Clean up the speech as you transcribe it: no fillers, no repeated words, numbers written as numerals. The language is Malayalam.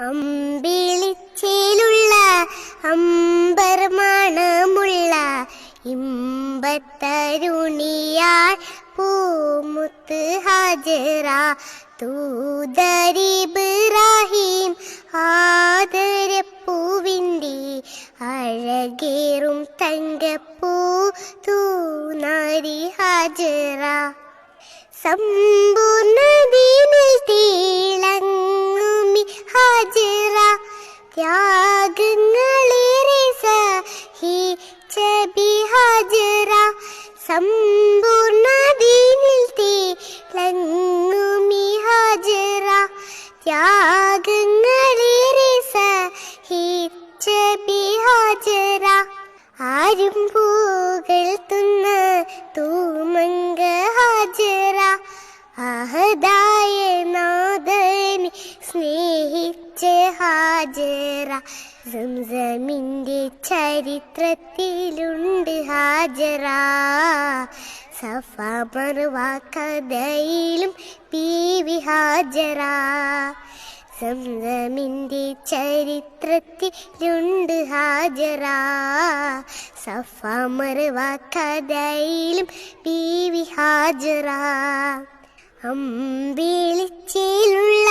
അമ്പിളിച്ചേലുള്ള അമ്പർമണമുള്ള ഇമ്പത്തരുണിയാൾ പൂമുത്ത് ഹാജറ തൂതരിബ്രാഹിം ആദരപ്പൂവിൻ്റെ അഴകേറും തങ്കപ്പൂ തൂനാരി ഹാജറ സമ്പൂർണ്ണദീനിൽ തിളങ്ങുമി ഹാജറ ത്യാഗങ്ങളേറെ സഹിച്ച ബി ഹാജറ സമ്പൂർണ്ണദീനിൽ തിളങ്ങുമി ഹാജറ ത്യാഗങ്ങളേറെ സഹിച്ച ബി ഹാജറ ആരും പുകഴ്ത്തുന്ന തൂമങ്ക ഹാജറ അഹദായ നാഥനെ സ്നേഹിച്ച ഹാജറ സംസമിൻ്റെ ചരിത്രത്തിലുണ്ട് ഹാജറ സഫ മർവ കഥയിലും ബീവി ഹാജറ സംസമിൻ്റെ ചരിത്രത്തിലുണ്ട് ഹാജറ സഫ മർവ കഥയിലും ബീവി ഹാജറ അമ്പിളിച്ചേലുള്ള